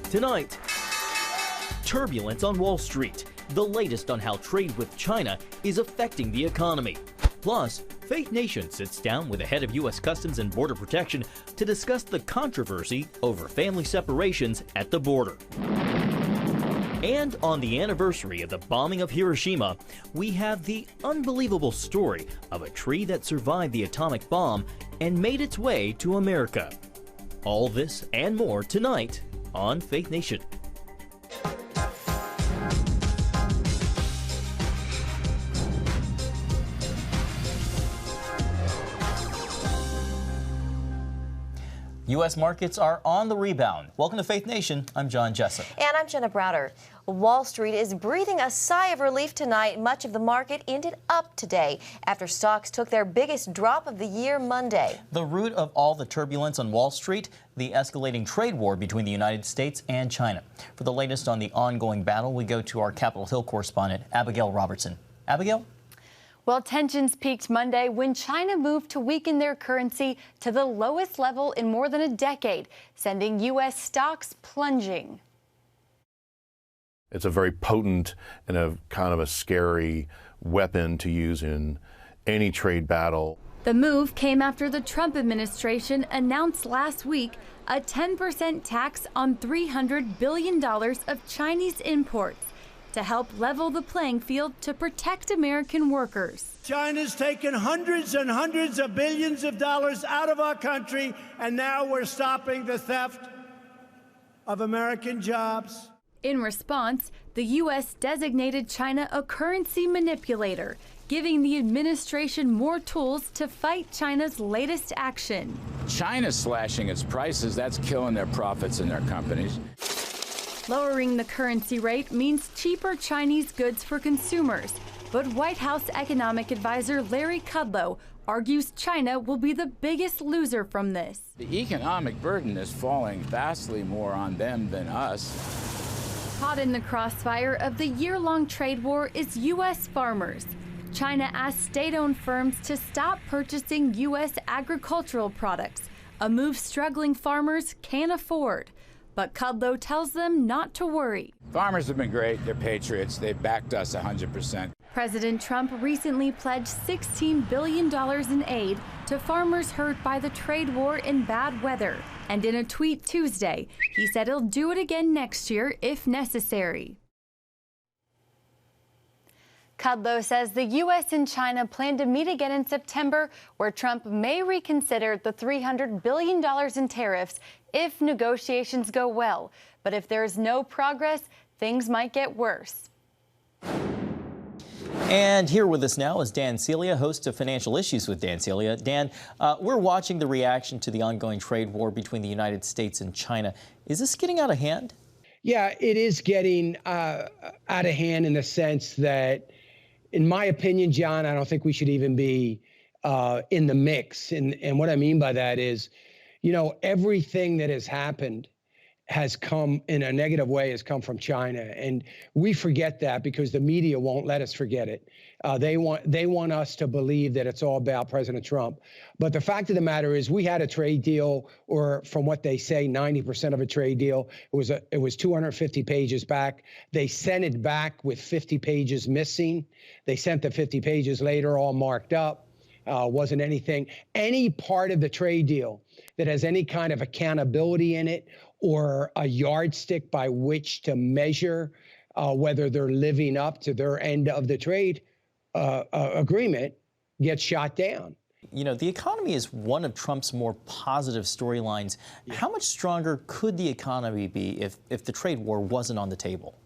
Tonight, turbulence on Wall Street, the latest on how trade with China is affecting the economy. Plus, Faith Nation sits down with the head of U.S. Customs and Border Protection to discuss the controversy over family separations at the border. And on the anniversary of the bombing of Hiroshima, we have the unbelievable story of a tree that survived the atomic bomb and made its way to America. All this and more tonight on Faith Nation. U.S. markets are on the rebound. Welcome to Faith Nation. I'm John Jessup. And I'm Jenna Browder. Wall Street is breathing a sigh of relief tonight. Much of the market ended up today after stocks took their biggest drop of the year Monday. The root of all the turbulence on Wall Street, the escalating trade war between the United States and China. For the latest on the ongoing battle, we go to our Capitol Hill correspondent, Abigail Robertson. Abigail? Well, tensions peaked Monday when China moved to weaken their currency to the lowest level in more than a decade, sending U.S. stocks plunging. It's a very potent and a kind of a scary weapon to use in any trade battle. The move came after the Trump administration announced last week a 10% tax on $300 billion of Chinese imports to help level the playing field to protect American workers. China's taken hundreds and hundreds of billions of dollars out of our country, and now we're stopping the theft of American jobs. In response, the U.S. designated China a currency manipulator, giving the administration more tools to fight China's latest action. China's slashing its prices. That's killing their profits in their companies. Lowering the currency rate means cheaper Chinese goods for consumers. But White House economic advisor Larry Kudlow argues China will be the biggest loser from this. The economic burden is falling vastly more on them than us. Caught in the crossfire of the year-long trade war is U.S. farmers. China asked state-owned firms to stop purchasing U.S. agricultural products, a move struggling farmers can't afford. But Kudlow tells them not to worry. Farmers have been great. They're patriots. They backed us 100%. President Trump recently pledged $16 billion in aid to farmers hurt by the trade war and bad weather. And in a tweet Tuesday, he said he'll do it again next year if necessary. Kudlow says the U.S. and China plan to meet again in September, where Trump may reconsider the $300 billion in tariffs if negotiations go well. But if there is no progress, things might get worse. And here with us now is Dan Celia, host of Financial Issues with Dan Celia. Dan, we're watching the reaction to the ongoing trade war between the United States and China. Is this getting out of hand? Yeah, it is getting out of hand in the sense that, in my opinion, John, I don't think we should even be in the mix. And what I mean by that is, you know, everything that has happened has come in a negative way, has come from China. And we forget that because the media won't let us forget it. They want us to believe that it's all about President Trump. But the fact of the matter is we had a trade deal, or from what they say, 90% of a trade deal. It was 250 pages back. They sent it back with 50 pages missing. They sent the 50 pages later all marked up. Wasn't anything. Any part of the trade deal that has any kind of accountability in it or a yardstick by which to measure whether they're living up to their end of the trade agreement gets shot down. You know, the economy is one of Trump's more positive storylines. Yeah. How much stronger could the economy be if the trade war wasn't on the table?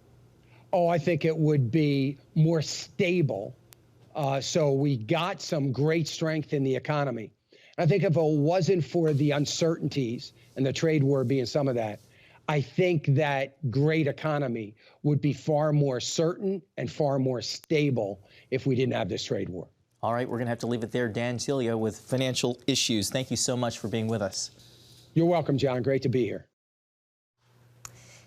Oh, I think it would be more stable. So we got some great strength in the economy. I think if it wasn't for the uncertainties and the trade war being some of that, I think that great economy would be far more certain and far more stable if we didn't have this trade war. All right, we're going to have to leave it there. Dan Celia with Financial Issues. Thank you so much for being with us. You're welcome, John. Great to be here.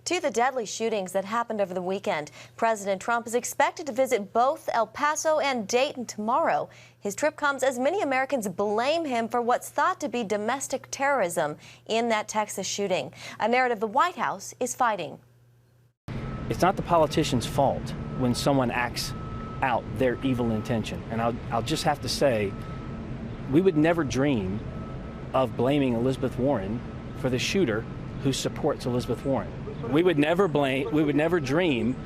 To the deadly shootings that happened over the weekend, President Trump is expected to visit both El Paso and Dayton tomorrow. His trip comes as many Americans blame him for what's thought to be domestic terrorism in that Texas shooting, a narrative the White House is fighting. It's not the politician's fault when someone acts out their evil intention. And I'll just have to say, we would never dream of blaming Elizabeth Warren for the shooter who supports Elizabeth Warren. We would never dream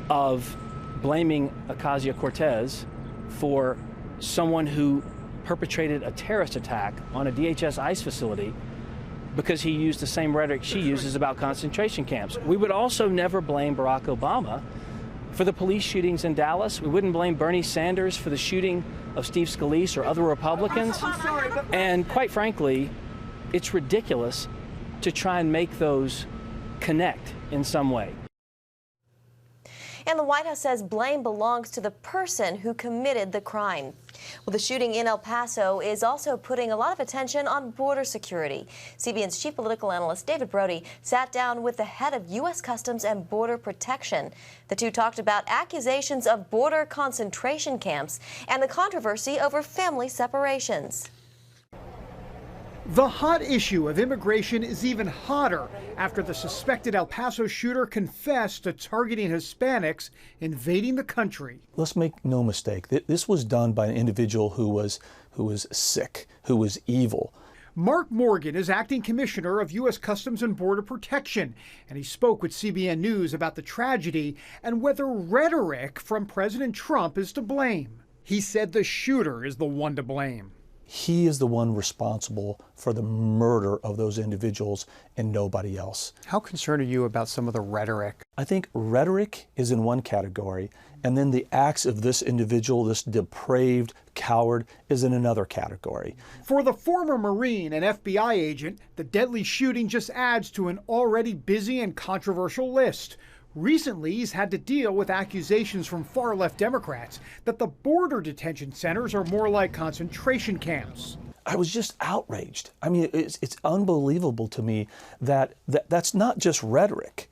of blaming Ocasio-Cortez for someone who perpetrated a terrorist attack on a DHS ICE facility because he used the same rhetoric she uses about concentration camps. We would also never blame Barack Obama for the police shootings in Dallas. We wouldn't blame Bernie Sanders for the shooting of Steve Scalise or other Republicans. And quite frankly, it's ridiculous to try and make those connect in some way. And the White House says blame belongs to the person who committed the crime. Well, the shooting in El Paso is also putting a lot of attention on border security. CBN's chief political analyst David Brody sat down with the head of U.S. Customs and Border Protection. The two talked about accusations of border concentration camps and the controversy over family separations. The hot issue of immigration is even hotter after the suspected El Paso shooter confessed to targeting Hispanics invading the country. Let's make no mistake, this was done by an individual who was sick, who was evil. Mark Morgan is acting commissioner of U.S. Customs and Border Protection, and he spoke with CBN News about the tragedy and whether rhetoric from President Trump is to blame. He said the shooter is the one to blame. He is the one responsible for the murder of those individuals and nobody else. How concerned are you about some of the rhetoric? I think rhetoric is in one category, and then the acts of this individual, this depraved coward, is in another category. For the former Marine and FBI agent, the deadly shooting just adds to an already busy and controversial list. Recently, he's had to deal with accusations from far-left Democrats that the border detention centers are more like concentration camps. I was just outraged. I mean, it's unbelievable to me that that's not just rhetoric.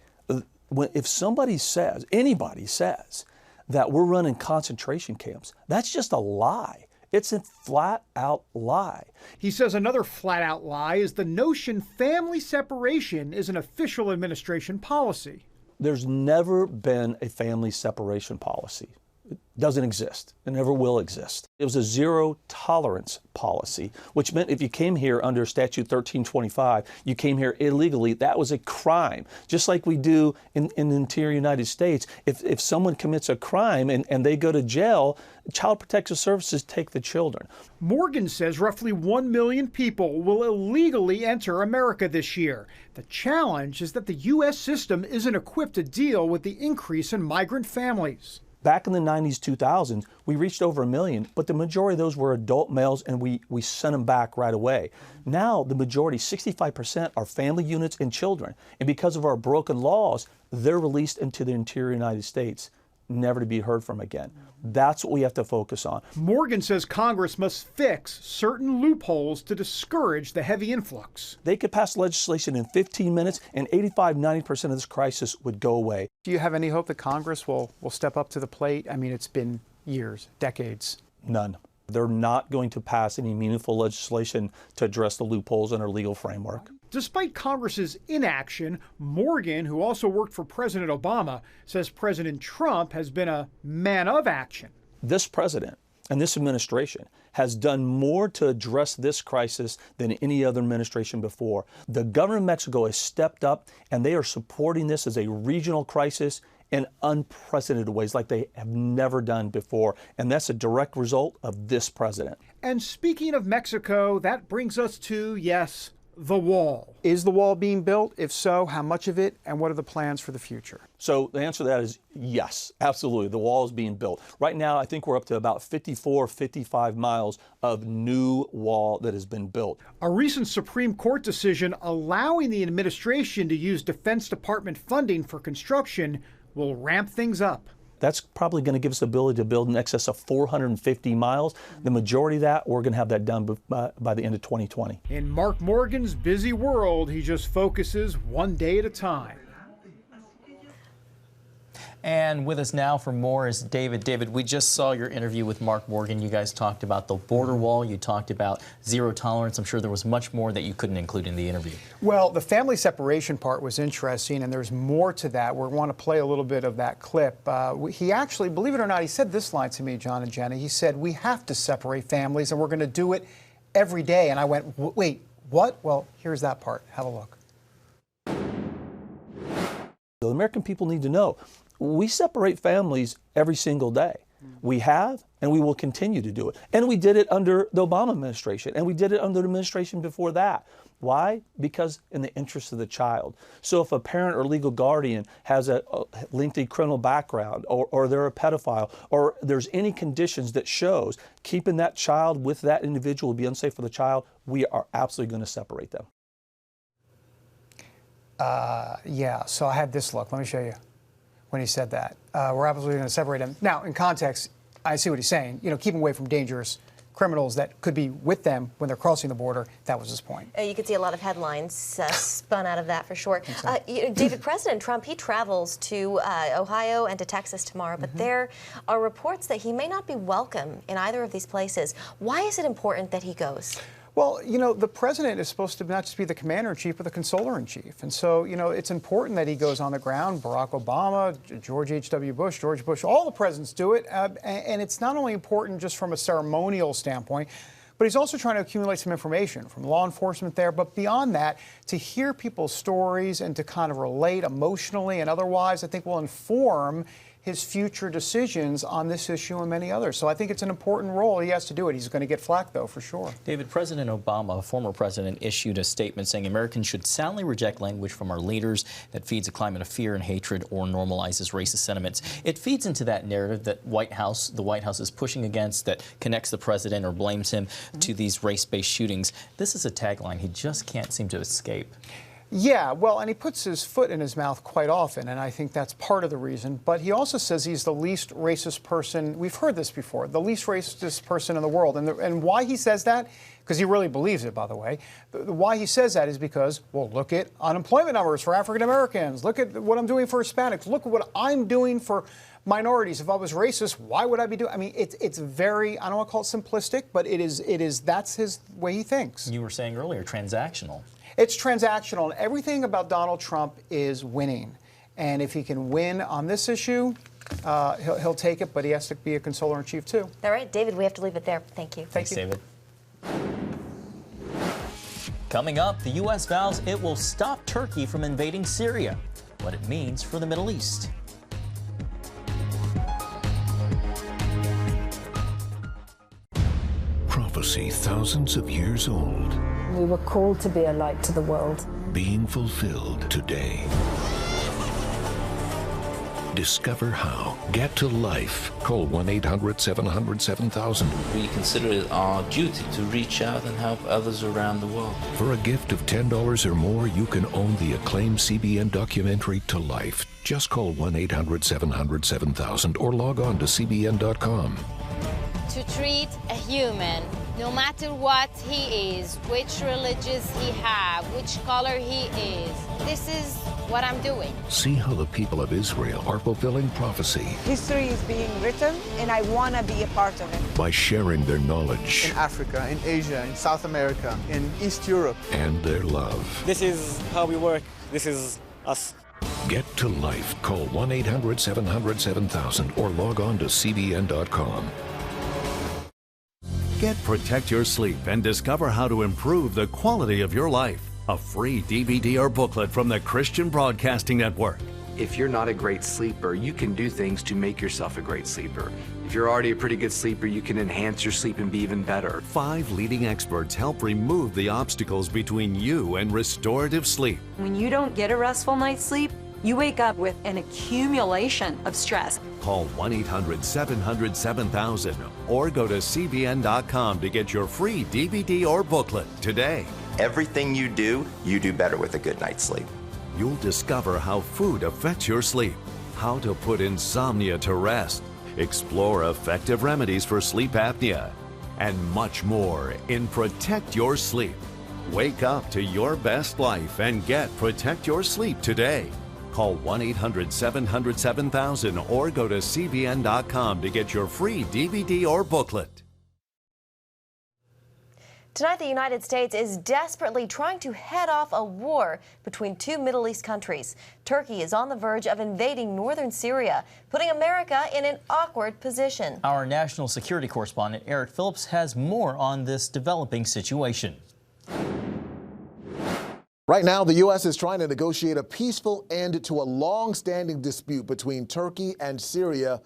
If somebody says, anybody says, that we're running concentration camps, that's just a lie. It's a flat-out lie. He says another flat-out lie is the notion family separation is an official administration policy. There's never been a family separation policy. It doesn't exist. It never will exist. It was a zero tolerance policy, which meant if you came here under Statute 1325, you came here illegally, that was a crime. Just like we do in the interior United States. If someone commits a crime and they go to jail, Child Protective Services take the children. Morgan says roughly 1 million people will illegally enter America this year. The challenge is that the U.S. system isn't equipped to deal with the increase in migrant families. Back in the 90s, 2000s, we reached over 1 million, but the majority of those were adult males, and we sent them back right away. Now, the majority, 65%, are family units and children. And because of our broken laws, they're released into the interior United States, never to be heard from again. That's what we have to focus on. Morgan says Congress must fix certain loopholes to discourage the heavy influx. They could pass legislation in 15 minutes and 85–90% of this crisis would go away. Do you have any hope that Congress will step up to the plate? I mean, it's been years, decades. None. They're not going to pass any meaningful legislation to address the loopholes in our legal framework. Despite Congress's inaction, Morgan, who also worked for President Obama, says President Trump has been a man of action. This president and this administration has done more to address this crisis than any other administration before. The government of Mexico has stepped up, and they are supporting this as a regional crisis in unprecedented ways like they have never done before. And that's a direct result of this president. And speaking of Mexico, that brings us to, yes, the wall. Is the wall being built? If so, how much of it, and what are the plans for the future? So the answer to that is yes, absolutely. The wall is being built. Right now, I think we're up to about 54, 55 miles of new wall that has been built. A recent Supreme Court decision allowing the administration to use Defense Department funding for construction will ramp things up. That's probably going to give us the ability to build in excess of 450 miles. The majority of that, we're going to have that done by the end of 2020. In Mark Morgan's busy world, he just focuses one day at a time. And with us now for more is David. David, we just saw your interview with Mark Morgan. You guys talked about the border wall. You talked about zero tolerance. I'm sure there was much more that you couldn't include in the interview. Well, the family separation part was interesting, and there's more to that. We want to play a little bit of that clip. He actually, believe it or not, he said this line to me, John and Jenna. He said, we have to separate families, and we're going to do it every day. And I went, wait, what? Well, here's that part. Have a look. The American people need to know, we separate families every single day. We have, and we will continue to do it. And we did it under the Obama administration, and we did it under the administration before that. Why? Because in the interest of the child. So if a parent or legal guardian has a lengthy criminal background, or they're a pedophile, or there's any conditions that shows keeping that child with that individual would be unsafe for the child, we are absolutely going to separate them. Yeah, so I had this look. Let me show you when he said that. We're absolutely going to separate them. Now, in context, I see what he's saying. You know, keep them away from dangerous criminals that could be with them when they're crossing the border. That was his point. You could see a lot of headlines spun out of that for sure. David, President Trump, he travels to Ohio and to Texas tomorrow, but there are reports that he may not be welcome in either of these places. Why is it important that he goes? Well, you know, the president is supposed to not just be the commander-in-chief, but the consoler-in-chief. And so, you know, it's important that he goes on the ground. Barack Obama, George H.W. Bush, George Bush, all the presidents do it. And it's not only important just from a ceremonial standpoint, but he's also trying to accumulate some information from law enforcement there. But beyond that, to hear people's stories and to kind of relate emotionally and otherwise, I think will inform his future decisions on this issue and many others. So I think it's an important role. He has to do it. He's going to get flack, though, for sure. David, President Obama, a former president, issued a statement saying Americans should soundly reject language from our leaders that feeds a climate of fear and hatred or normalizes racist sentiments. It feeds into that narrative that the White House is pushing against, that connects the president or blames him to these race-based shootings. This is a tagline he just can't seem to escape. Yeah, well, and he puts his foot in his mouth quite often, and I think that's part of the reason. But he also says he's the least racist person. We've heard this before, the least racist person in the world. And why he says that, because he really believes it, by the way, why he says that is because, well, look at unemployment numbers for African Americans. Look at what I'm doing for Hispanics. Look at what I'm doing for minorities. If I was racist, why would I be doing? I mean, it's very, I don't want to call it simplistic, but that's his way he thinks. You were saying earlier, transactional. It's transactional, and everything about Donald Trump is winning. And if he can win on this issue, he'll take it, but he has to be a consoler-in-chief, too. All right, David, we have to leave it there. Thank you. Thanks, David. Coming up, the U.S. vows it will stop Turkey from invading Syria. What it means for the Middle East. Prophecy thousands of years old. We were called to be a light to the world. Being fulfilled today. Discover how. Get to life. Call 1-800-700-7000. We consider it our duty to reach out and help others around the world. For a gift of $10 or more, you can own the acclaimed CBN documentary To Life. Just call 1-800-700-7000 or log on to cbn.com. To treat a human, no matter what he is, which religious he have, which color he is. This is what I'm doing. See how the people of Israel are fulfilling prophecy. History is being written, and I want to be a part of it. By sharing their knowledge. In Africa, in Asia, in South America, in East Europe. And their love. This is how we work. This is us. Get to life. Call 1-800-700-7000 or log on to cbn.com. Get Protect Your Sleep and discover how to improve the quality of your life. A free DVD or booklet from the Christian Broadcasting Network. If you're not a great sleeper, you can do things to make yourself a great sleeper. If you're already a pretty good sleeper, you can enhance your sleep and be even better. 5 leading experts help remove the obstacles between you and restorative sleep. When you don't get a restful night's sleep, you wake up with an accumulation of stress. Call 1-800-700-7000 or go to cbn.com to get your free DVD or booklet today. Everything you do better with a good night's sleep. You'll discover how food affects your sleep, how to put insomnia to rest, explore effective remedies for sleep apnea, and much more in Protect Your Sleep. Wake up to your best life and get Protect Your Sleep today. Call 1-800-700-7000 or go to cbn.com to get your free DVD or booklet. Tonight, the United States is desperately trying to head off a war between two Middle East countries. Turkey is on the verge of invading northern Syria, putting America in an awkward position. Our national security correspondent, Eric Phillips, has more on this developing situation. Right now, the U.S. is trying to negotiate a peaceful end to a long-standing dispute between Turkey and Syria.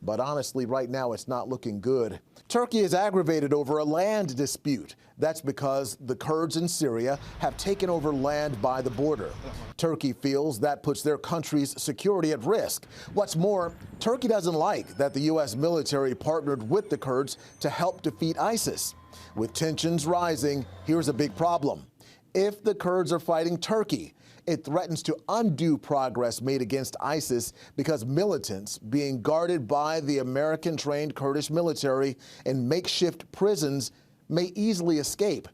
But honestly, right now, it's not looking good. Turkey is aggravated over a land dispute. That's because the Kurds in Syria have taken over land by the border. Turkey feels that puts their country's security at risk. What's more, Turkey doesn't like that the U.S. military partnered with the Kurds to help defeat ISIS. With tensions rising, here's a big problem. If the Kurds are fighting Turkey, it threatens to undo progress made against ISIS because militants being guarded by the American-trained Kurdish military in makeshift prisons may easily escape.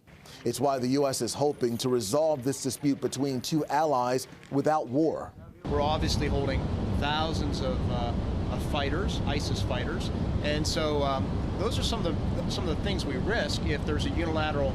It's why the U.S. is hoping to resolve this dispute between two allies without war. We're obviously holding thousands of fighters, ISIS fighters, and so those are some of the things we risk if there's a unilateral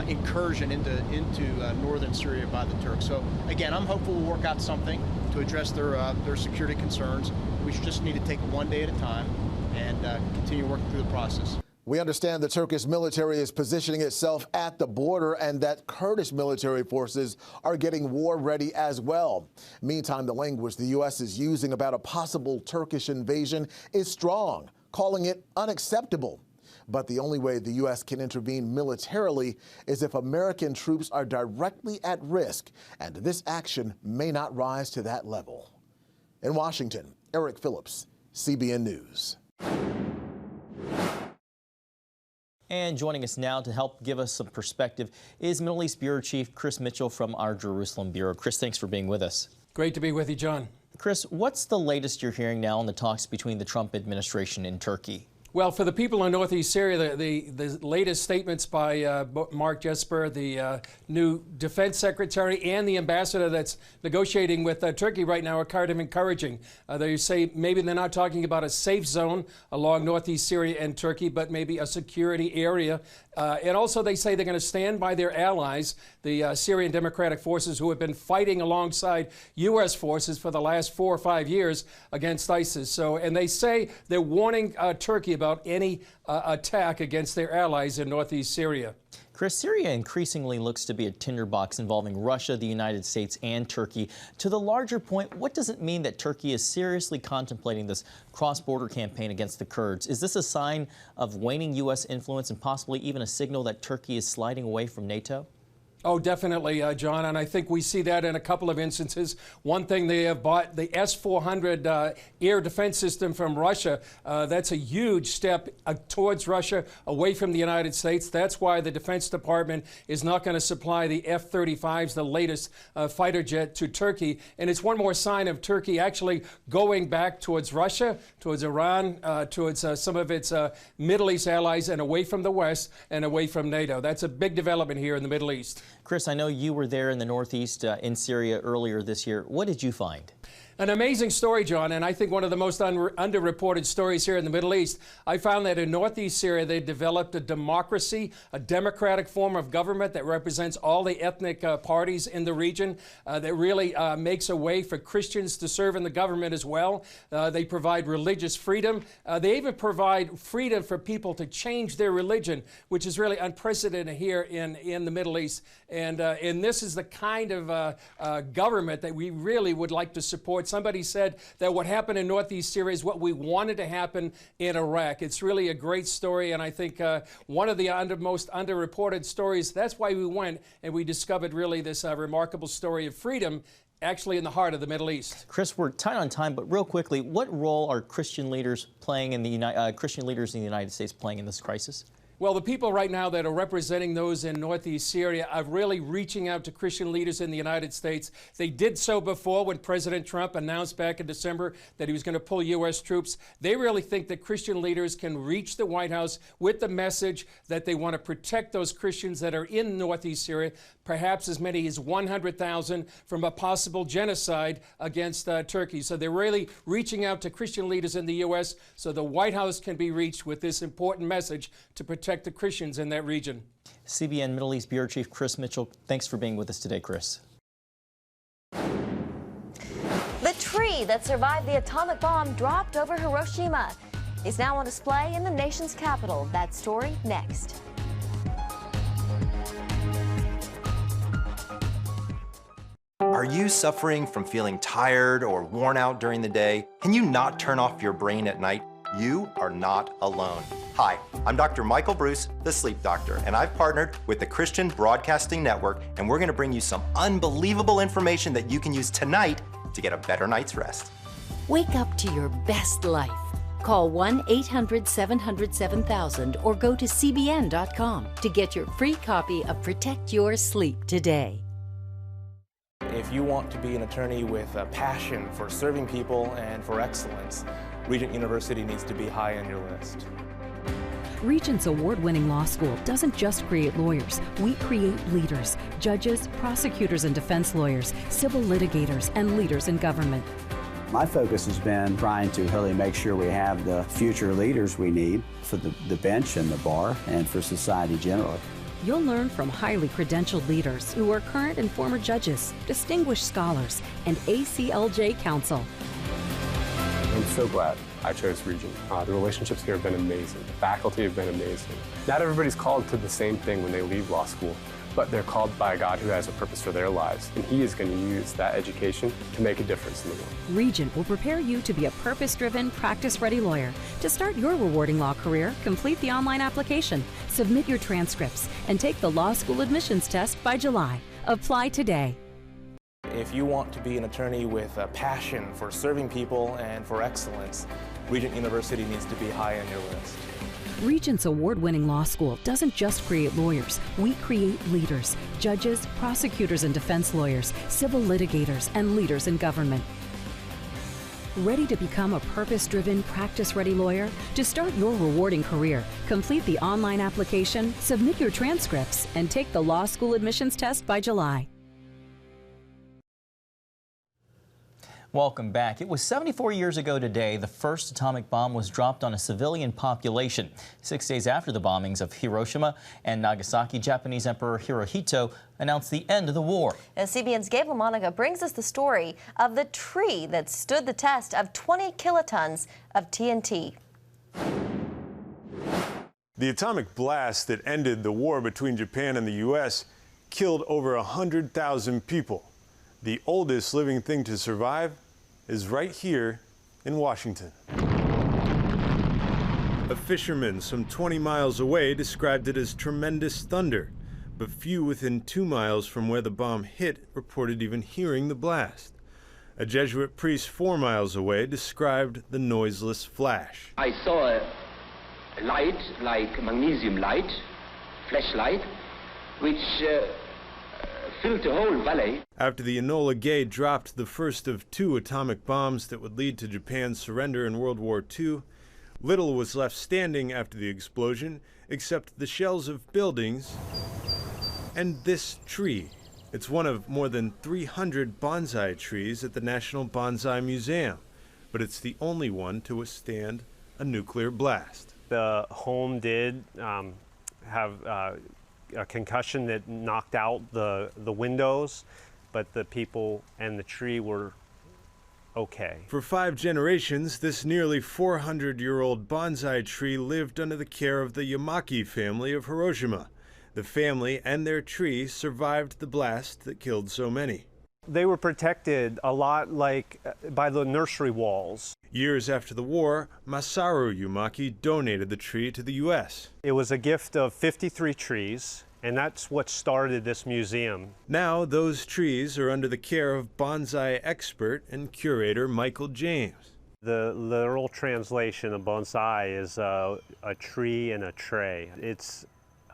incursion into northern Syria by the Turks. So again, I'm hopeful we'll work out something to address their security concerns. We just need to take it one day at a time and continue working through the process. We understand the Turkish military is positioning itself at the border and that Kurdish military forces are getting war ready as well. Meantime, the language the U.S. is using about a possible Turkish invasion is strong, calling it unacceptable. But the only way the U.S. can intervene militarily is if American troops are directly at risk, and this action may not rise to that level. In Washington, Eric Phillips, CBN News. And joining us now to help give us some perspective is Middle East Bureau Chief Chris Mitchell from our Jerusalem Bureau. Chris, thanks for being with us. Great to be with you, John. Chris, what's the latest you're hearing now on the talks between the Trump administration and Turkey? Well, for the people in northeast Syria, the latest statements by Mark Jesper, the new defense secretary, and the ambassador that's negotiating with Turkey right now are kind of encouraging. They say maybe they're not talking about a safe zone along northeast Syria and Turkey, but maybe a security area. And also they say they're going to stand by their allies, the Syrian Democratic Forces, who have been fighting alongside U.S. forces for the last 4 or 5 years against ISIS. So, and they say they're warning Turkey about any attack against their allies in northeast Syria. Chris, Syria increasingly looks to be a tinderbox involving Russia, the United States, and Turkey. To the larger point, what does it mean that Turkey is seriously contemplating this cross-border campaign against the Kurds? Is this a sign of waning U.S. influence and possibly even a signal that Turkey is sliding away from NATO? Oh, definitely, John, and I think we see that in a couple of instances. One thing, they have bought the S-400 air defense system from Russia. That's a huge step towards Russia, away from the United States. That's why the Defense Department is not going to supply the F-35s, the latest fighter jet, to Turkey. And it's one more sign of Turkey actually going back towards Russia, towards Iran, towards some of its Middle East allies, and away from the West and away from NATO. That's a big development here in the Middle East. Chris, I know you were there in the Northeast in Syria earlier this year. What did you find? An amazing story, John, and I think one of the most underreported stories here in the Middle East. I found that in northeast Syria, they developed a democracy, a democratic form of government that represents all the ethnic parties in the region, that really makes a way for Christians to serve in the government as well. They provide religious freedom. They even provide freedom for people to change their religion, which is really unprecedented here in the Middle East. And this is the kind of government that we really would like to support. Somebody said that what happened in northeast Syria is what we wanted to happen in Iraq. It's really a great story, and I think one of the most underreported stories. That's why we went and we discovered really this remarkable story of freedom actually in the heart of the Middle East. Chris, we're tight on time, but real quickly, what role are Christian leaders playing in the United States playing in this crisis? Well, the people right now that are representing those in northeast Syria are really reaching out to Christian leaders in the United States. They did so before when President Trump announced back in December that he was going to pull U.S. troops. They really think that Christian leaders can reach the White House with the message that they want to protect those Christians that are in northeast Syria, perhaps as many as 100,000 from a possible genocide against Turkey. So they're really reaching out to Christian leaders in the U.S. so the White House can be reached with this important message to protect the Christians in that region. CBN Middle East Bureau Chief Chris Mitchell, thanks for being with us today, Chris. The tree that survived the atomic bomb dropped over Hiroshima is now on display in the nation's capital. That story next. Are you suffering from feeling tired or worn out during the day? Can you not turn off your brain at night? You are not alone. Hi, I'm Dr. Michael Bruce, the sleep doctor, and I've partnered with the Christian Broadcasting Network, and we're gonna bring you some unbelievable information that you can use tonight to get a better night's rest. Wake up to your best life. Call 1-800-700-7000 or go to cbn.com to get your free copy of Protect Your Sleep today. If you want to be an attorney with a passion for serving people and for excellence, Regent University needs to be high on your list. Regent's award-winning law school doesn't just create lawyers. We create leaders, judges, prosecutors and defense lawyers, civil litigators, and leaders in government. My focus has been trying to really make sure we have the future leaders we need for the bench and the bar and for society generally. You'll learn from highly credentialed leaders who are current and former judges, distinguished scholars, and ACLJ counsel. I'm so glad I chose Regent. The relationships here have been amazing. The faculty have been amazing. Not everybody's called to the same thing when they leave law school, but they're called by a God who has a purpose for their lives, and He is going to use that education to make a difference in the world. Regent will prepare you to be a purpose-driven, practice-ready lawyer. To start your rewarding law career, complete the online application, submit your transcripts, and take the law school admissions test by July. Apply today. If you want to be an attorney with a passion for serving people and for excellence, Regent University needs to be high on your list. Regent's award-winning law school doesn't just create lawyers. We create leaders, judges, prosecutors and defense lawyers, civil litigators, and leaders in government. Ready to become a purpose-driven, practice-ready lawyer? To start your rewarding career, complete the online application, submit your transcripts, and take the law school admissions test by July. Welcome back. It was 74 years ago today the first atomic bomb was dropped on a civilian population. 6 days after the bombings of Hiroshima and Nagasaki, Japanese Emperor Hirohito announced the end of the war. As CBN's Gabe LaMonica brings us the story of the tree that stood the test of 20 kilotons of TNT. The atomic blast that ended the war between Japan and the U.S. killed over 100,000 people. The oldest living thing to survive is right here in Washington. A fisherman some 20 miles away described it as tremendous thunder, but few within 2 miles from where the bomb hit reported even hearing the blast. A Jesuit priest 4 miles away described the noiseless flash. I saw a light, like magnesium light, flashlight, which filled the whole valley. After the Enola Gay dropped the first of 2 atomic bombs that would lead to Japan's surrender in World War II, little was left standing after the explosion except the shells of buildings and this tree. It's one of more than 300 bonsai trees at the National Bonsai Museum, but it's the only one to withstand a nuclear blast. The home did have a concussion that knocked out the windows, but the people and the tree were okay. For 5 generations, this nearly 400-year-old bonsai tree lived under the care of the Yamaki family of Hiroshima. The family and their tree survived the blast that killed so many. They were protected a lot like by the nursery walls. Years after the war, Masaru Yamaki donated the tree to the U.S. It was a gift of 53 trees, and that's what started this museum. Now those trees are under the care of bonsai expert and curator Michael James. The literal translation of bonsai is a tree in a tray. It's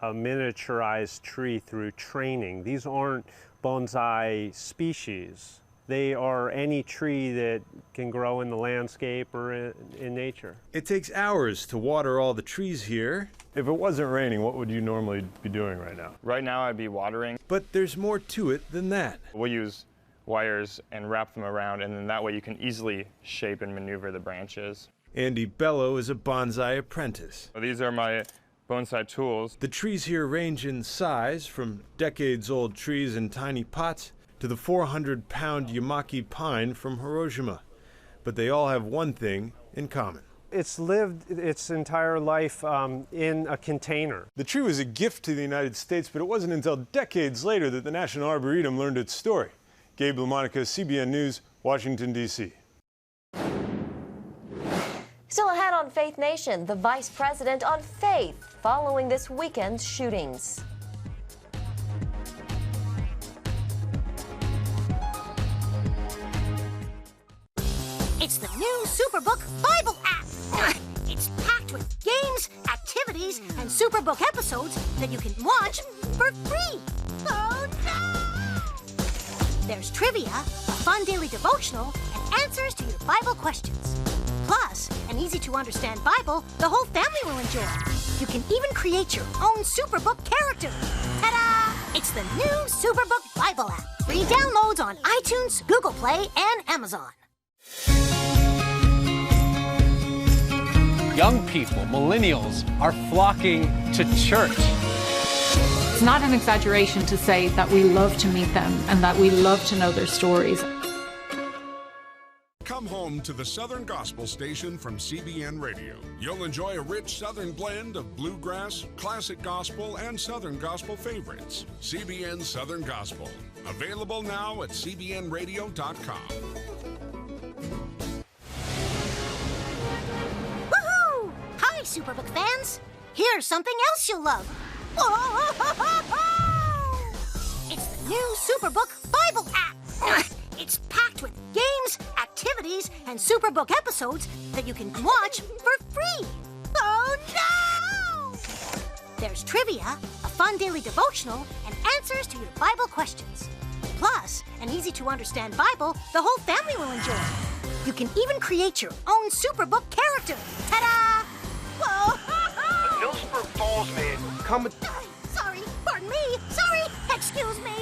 a miniaturized tree through training. These aren't bonsai species. They are any tree that can grow in the landscape or in nature. It takes hours to water all the trees here. If it wasn't raining, what would you normally be doing right now? Right now I'd be watering. But there's more to it than that. We'll use wires and wrap them around, and then that way you can easily shape and maneuver the branches. Andy Bello is a bonsai apprentice. These are my bonsai tools. The trees here range in size from decades-old trees in tiny pots to the 400-pound Yamaki pine from Hiroshima. But they all have one thing in common. It's lived its entire life in a container. The tree was a gift to the United States, but it wasn't until decades later that the National Arboretum learned its story. Gabe LaMonica, CBN News, Washington, D.C. Still ahead on Faith Nation, the vice president on faith following this weekend's shootings. It's the new Superbook Bible App. It's packed with games, activities, and Superbook episodes that you can watch for free. Oh no! There's trivia, a fun daily devotional, and answers to your Bible questions. Plus, an easy-to-understand Bible the whole family will enjoy. You can even create your own Superbook character. Ta-da! It's the new Superbook Bible App. Free downloads on iTunes, Google Play, and Amazon. Young people, millennials, are flocking to church. It's not an exaggeration to say that we love to meet them and that we love to know their stories. Come home to the Southern Gospel Station from CBN Radio. You'll enjoy a rich Southern blend of bluegrass, classic gospel, and Southern Gospel favorites. CBN Southern Gospel. Available now at cbnradio.com. Woohoo! Hi, Superbook fans. Here's something else you'll love. It's the new Superbook Bible App. It's packed with games, activities, and Superbook episodes that you can watch for free. Oh no! There's trivia, a fun daily devotional, and answers to your Bible questions. Plus, an easy-to-understand Bible the whole family will enjoy. You can even create your own Superbook character. Ta-da! Whoa! Millsburg Falls man, come with... Sorry, pardon me. Sorry, excuse me.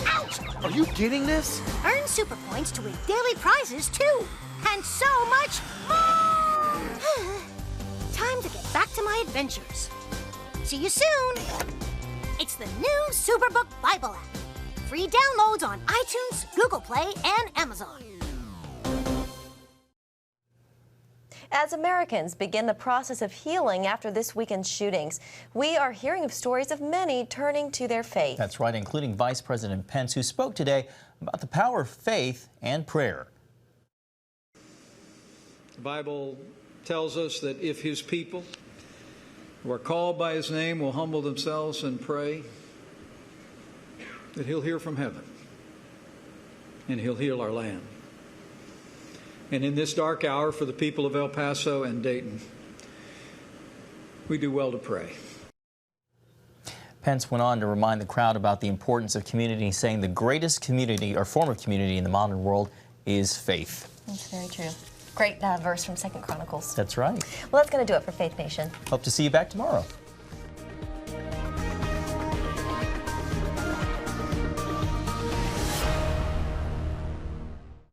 Ouch! Are you getting this? Earn super points to win daily prizes, too. And so much more! Time to get back to my adventures. See you soon! It's the new Superbook Bible App. Free downloads on iTunes, Google Play, and Amazon. As Americans begin the process of healing after this weekend's shootings, we are hearing of stories of many turning to their faith. That's right, including Vice President Pence, who spoke today about the power of faith and prayer. The Bible tells us that if his people who are called by his name will humble themselves and pray, that he'll hear from heaven and he'll heal our land. And in this dark hour for the people of El Paso and Dayton, we do well to pray. Pence went on to remind the crowd about the importance of community, saying the greatest community or form of community in the modern world is faith. That's very true. Great verse from 2 Chronicles. That's right. Well, that's going to do it for Faith Nation. Hope to see you back tomorrow.